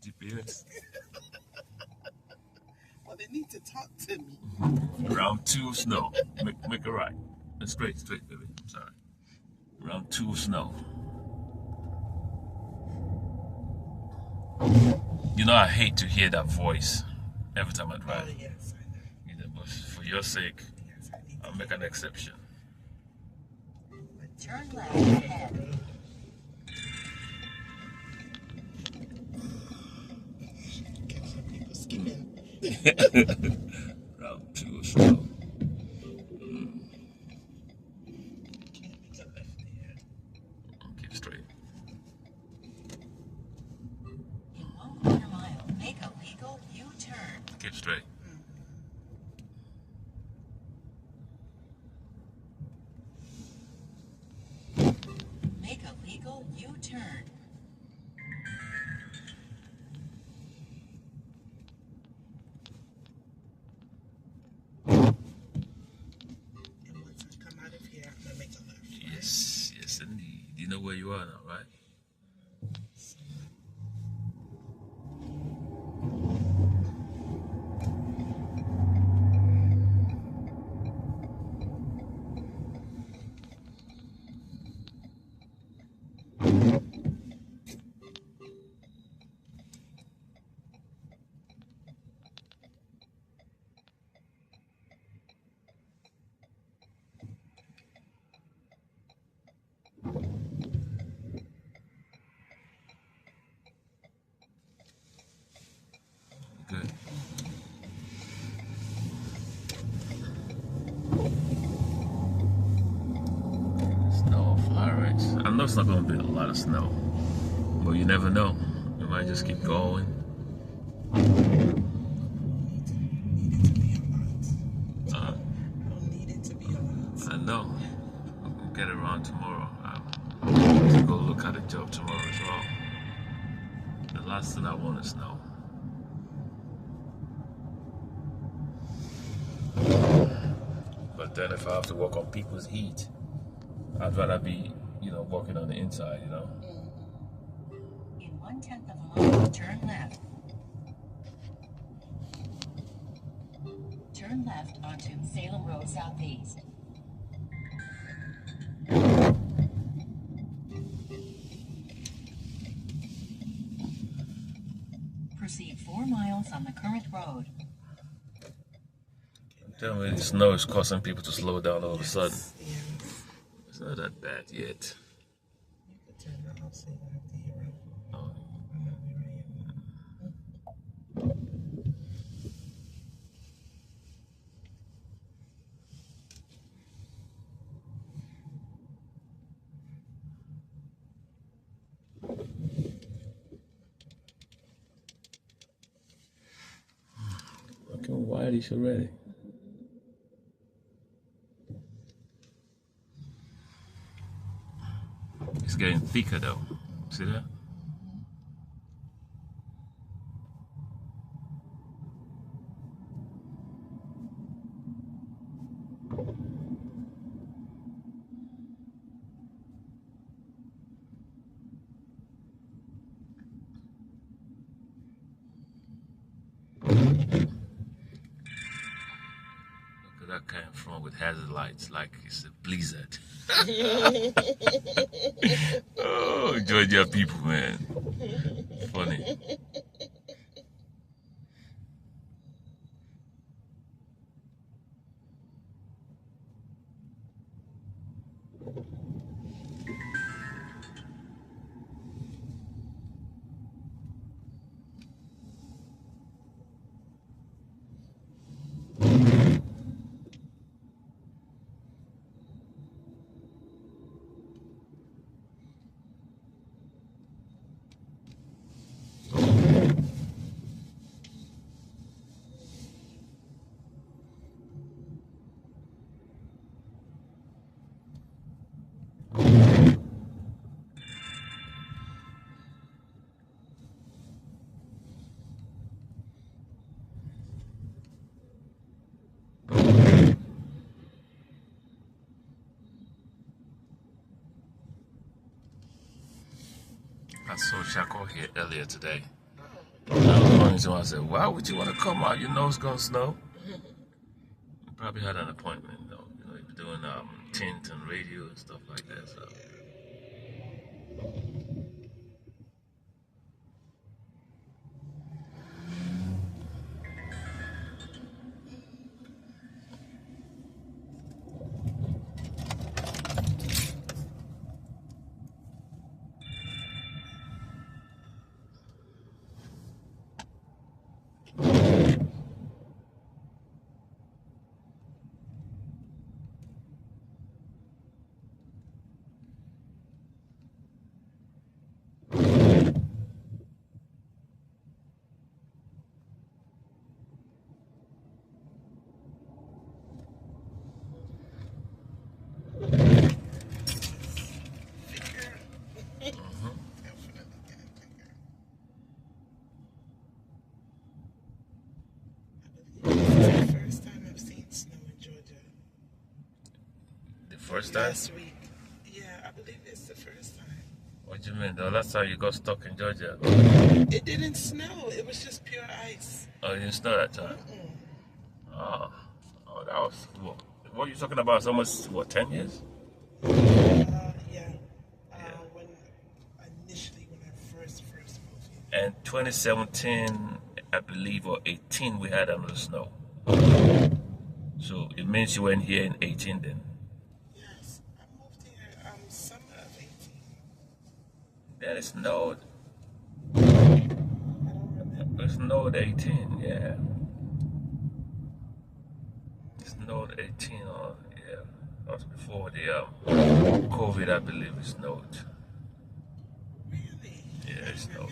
GPS. Well, they need to talk to me. Round 2 of snow. Make a right. Straight, baby. I'm sorry. Round 2 of snow. You know, I hate to hear that voice every time I drive. Oh, yes, I know. You know, but for your sake, Yes, I need I'll make an exception. Turn left ahead. Catch some people skipping. Round 2 of snow. Can't make a left there. Keep straight. In 1/4 mile, make a legal U-turn. Keep straight. Make a legal U-turn. And once I come out of here, I'm going to make a left. Yes, indeed. You know where you are now, right? Good. Snow flurries. I know it's not going to be a lot of snow, but you never know. It might just keep going. Need it to be a lot. I don't need it to be a lot. I know. We'll get around tomorrow. I'm to go look at the job tomorrow as well. The last thing I want is snow. But then if I have to work on people's heat, I'd rather be, working on the inside, In 1/10 of a mile, turn left. Turn left onto Salem Road Southeast. Proceed 4 miles on the current road. Tell me the snow is causing people to slow down all of a sudden. Yeah. It's not that bad yet. You could turn the house so you don't have to hear it. Oh. I'm not where I Okay, why are these already? It's getting thicker though. See that? Look at that came from with hazard lights like it's a blizzard. Oh, Georgia people, man. Funny. I saw Chaco here earlier today. explaining to him, I said, why would you want to come out? You know it's going to snow. You probably had an appointment, though. You know, you're doing tint and radio and stuff like that. So. First time I've seen snow in Georgia. The first time? Last week. Yeah, I believe it's the first time. What do you mean? The last time you got stuck in Georgia? It didn't snow. It was just pure ice. Oh, you didn't snow that time? Oh, that was, what are you talking about? It's almost, 10 years? Yeah. When I first moved here. And 2017, I believe, or 18, we had another snow. So it means you went here in 18 then? Yes, I moved here summer of 18. Then it snowed. I don't remember. It snowed 18, yeah. It snowed 18, yeah. That was before the COVID, I believe it snowed. Really? Yeah, it snowed.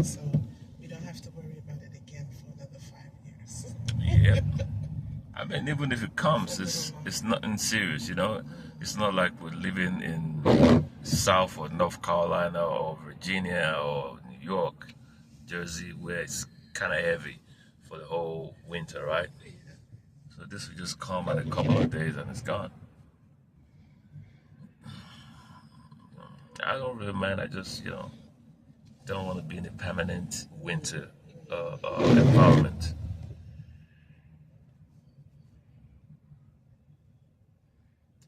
So we don't have to worry about it again for another 5 years. Yeah. I mean, even if it comes, it's nothing serious, you know? It's not like we're living in South or North Carolina or Virginia or New York, Jersey, where it's kind of heavy for the whole winter, right? So this will just come in a couple of days and it's gone. I don't really mind. I just, don't want to be in a permanent winter environment.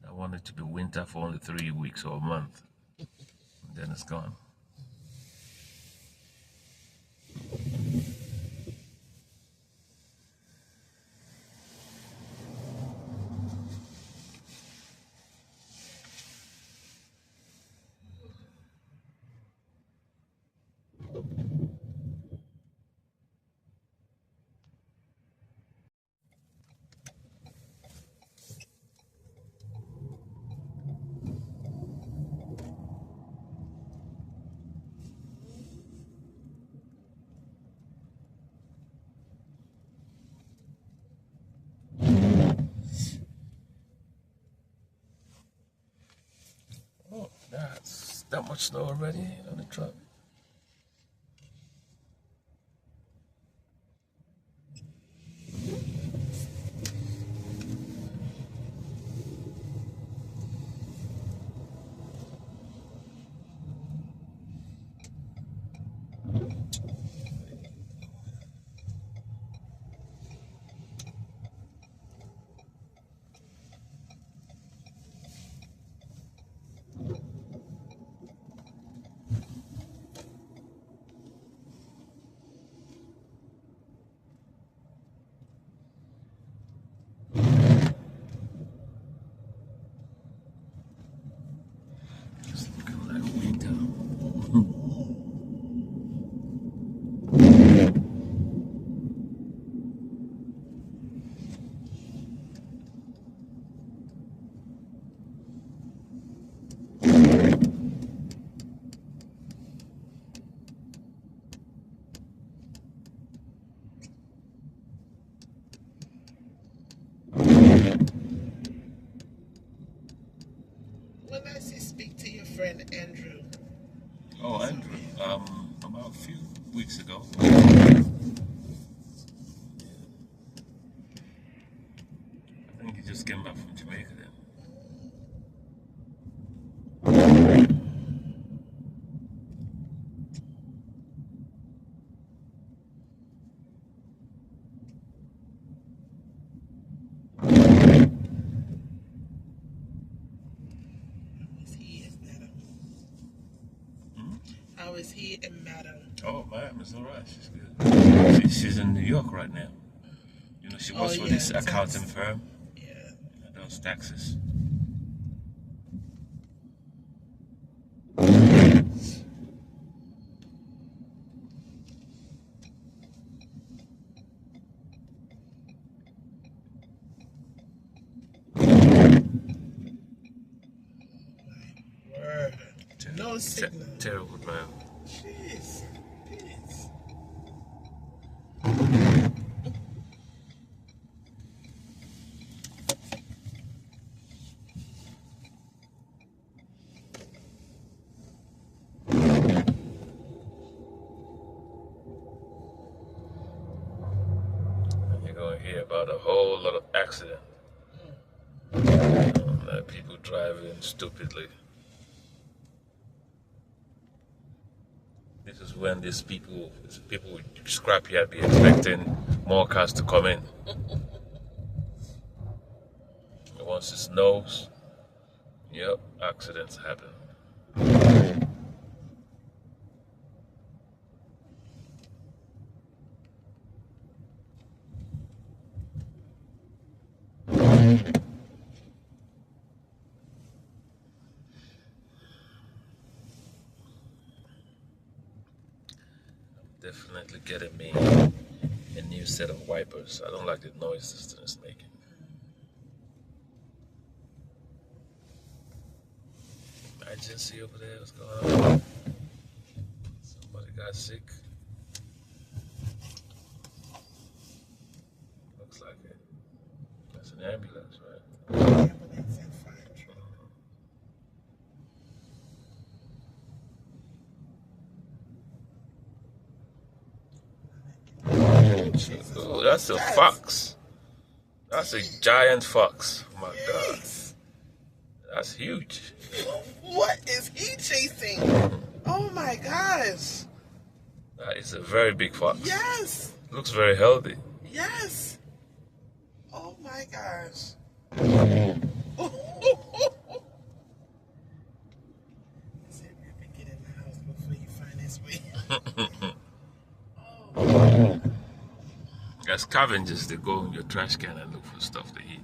I want it to be winter for only 3 weeks or a month, and then it's gone. Oh, that's that much snow already on the truck. speak to your friend Andrew? Oh, Andrew. About a few weeks ago. I think he just came back from Jamaica then. Is he and Madam? Hmm? How is he and Madam? Oh, man, it's all right. She's good. She's in New York right now. You know, she works for this accounting firm. Yeah. That does taxes. Word. No signal. Terrible driver. Jeez. Jeez. You're going to hear about a whole lot of accidents. People driving stupidly. This is when these people with scrapyard be expecting more cars to come in. And once it snows, yep, accidents happen. Definitely getting me a new set of wipers. I don't like the noise this thing is making. Emergency over there, what's going on? Somebody got sick. Looks like it. That's an ambulance, right? Ambulance and fire truck. Oh, that's a fox. That's a giant fox. Oh my God. That's huge. What is he chasing? Oh my gosh. That is a very big fox. Yes. Looks very healthy. Yes. Oh my gosh. Get in the house before you find his way. As scavengers, they go in your trash can and look for stuff to eat.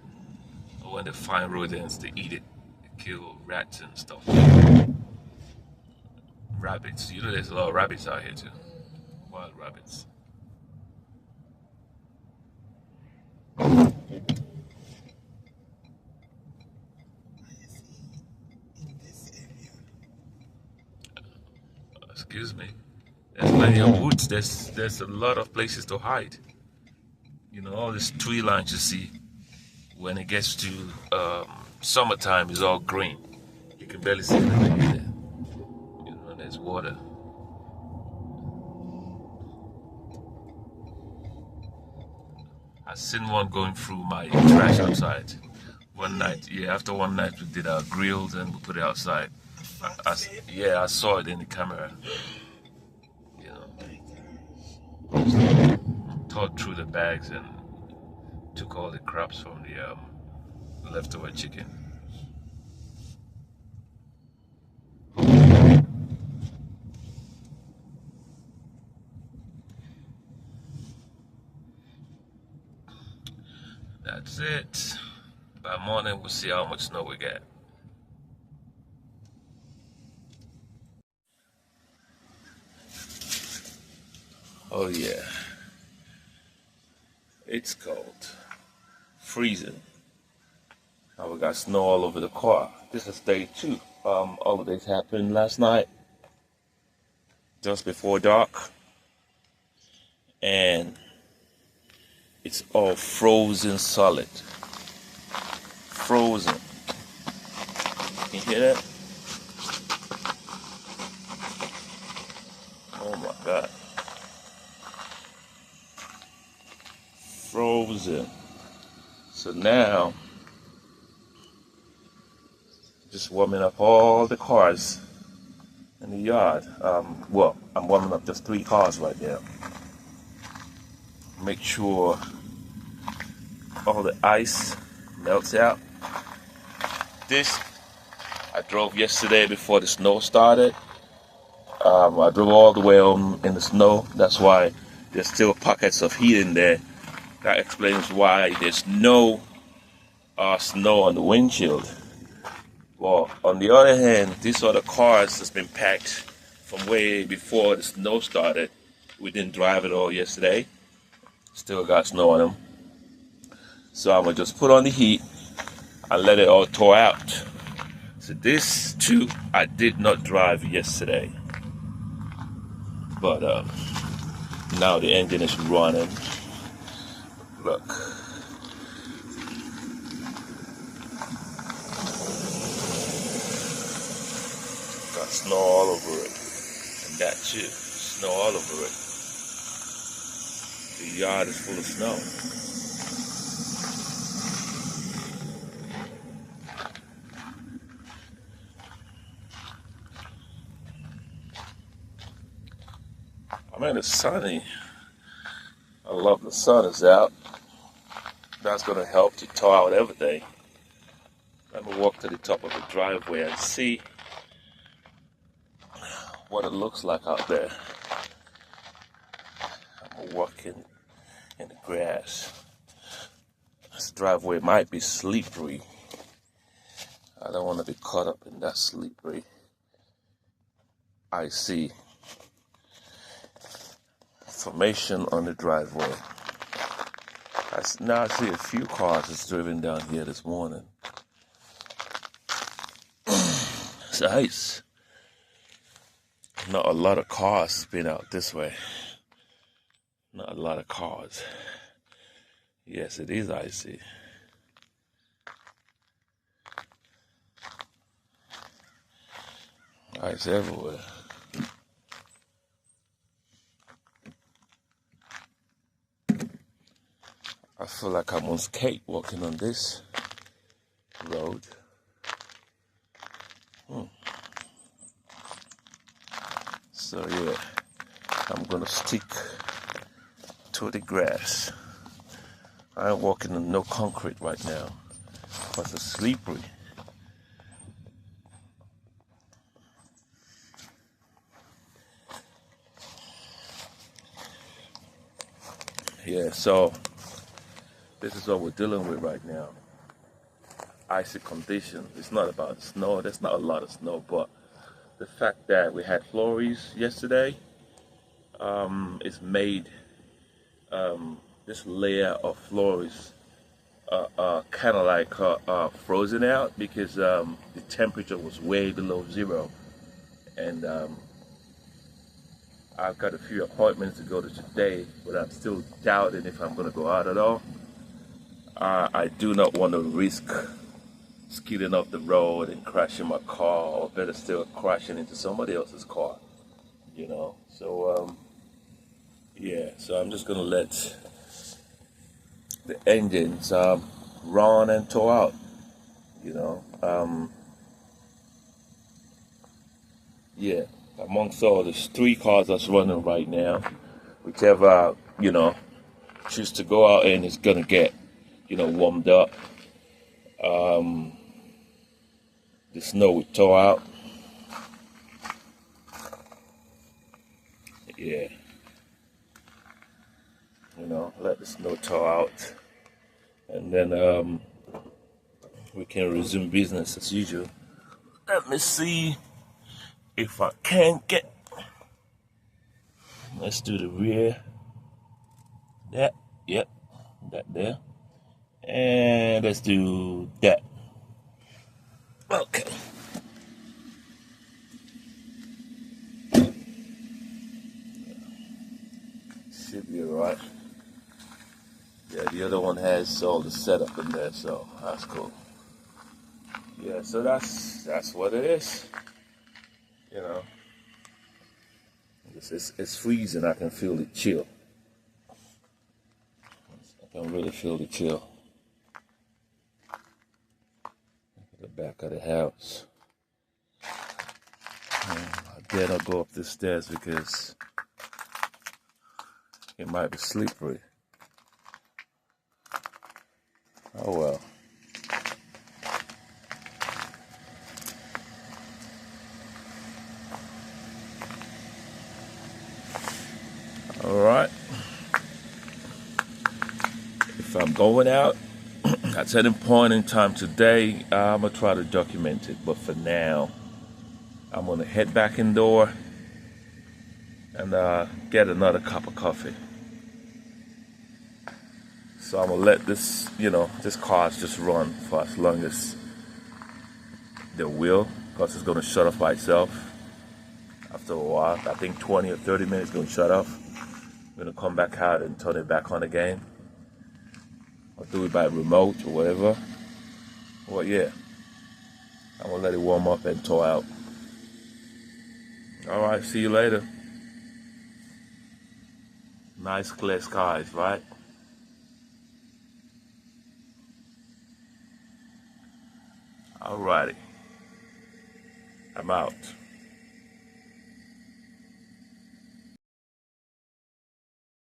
Or when they find rodents, they eat it. They kill rats and stuff. Rabbits. You know there's a lot of rabbits out here too. Wild rabbits. In this area. Excuse me. There's plenty of woods. There's a lot of places to hide. You know, all these tree lines you see, when it gets to summertime, it's all green. You can barely see anything in there. You know, there's water. I seen one going through my trash outside. One night, yeah, after one night we did our grills and we put it outside. I saw it in the camera. You know, tore through the bags and took all the crumbs from the leftover chicken. That's it. By morning, we'll see how much snow we get. Oh yeah, it's cold, freezing. Now we got snow all over the car. This is day 2. All of this happened last night, just before dark, and it's all frozen solid. Frozen. Can you hear that? God. Frozen. So now, just warming up all the cars in the yard. Well, I'm warming up just 3 cars right now. Make sure all the ice melts out. This I drove yesterday before the snow started. I drove all the way home in the snow. That's why there's still pockets of heat in there. That explains why there's no snow on the windshield. Well, on the other hand, these other cars has been packed from way before the snow started. We didn't drive it all yesterday. Still got snow on them. So I'm gonna just put on the heat and let it all thaw out. So this too, I did not drive yesterday. But now the engine is running. Look. Got snow all over it. And that too. Snow all over it. The yard is full of snow. I mean, it's sunny. I love the sun is out. That's going to help to thaw out everything. Let me walk to the top of the driveway and see what it looks like out there. I'm walking in the grass. This driveway might be slippery. I don't want to be caught up in that slippery, icy formation on the driveway. Now I see a few cars that's driven down here this morning. It's ice. Not a lot of cars been out this way. Not a lot of cars. Yes, it is icy. Ice everywhere. I feel like I'm on skate walking on this road. So yeah, I'm gonna stick to the grass. I'm walking on no concrete right now because it's slippery. Yeah, so this is what we're dealing with right now. Icy conditions. It's not about snow. There's not a lot of snow, but the fact that we had flurries yesterday, it's made this layer of flurries kind of like frozen out because the temperature was way below zero, and I've got a few appointments to go to today, but I'm still doubting if I'm going to go out at all. I do not want to risk skidding off the road and crashing my car, or better still, crashing into somebody else's car, you know. So, yeah, so I'm just going to let the engines run and tow out, you know. Yeah, amongst all the 3 cars that's running right now, whichever, you know, choose to go out and it's going to get, you know, warmed up. The snow would thaw out. Yeah. You know, let the snow thaw out. And then we can resume business as usual. Let me see if I can get. Let's do the rear. That. Yep. That there. And let's do that. Okay. Should be alright. Yeah, the other one has all the setup in there, so that's cool. Yeah, so that's what it is. You know. It's freezing. I can feel the chill. I can really feel the chill. At the back of the house. I dare not go up the stairs because it might be slippery. Oh well. All right. If I'm going out at any point in time today, I'm gonna try to document it. But for now, I'm gonna head back indoor and get another cup of coffee. So I'm gonna let this, this car's just run for as long as they will, because it's gonna shut off by itself after a while. I think 20 or 30 minutes gonna shut off. I'm gonna come back out and turn it back on again. Or do it by remote or whatever. Well, yeah. I'm gonna let it warm up and thaw out. All right, see you later. Nice clear skies, right? Alrighty. I'm out.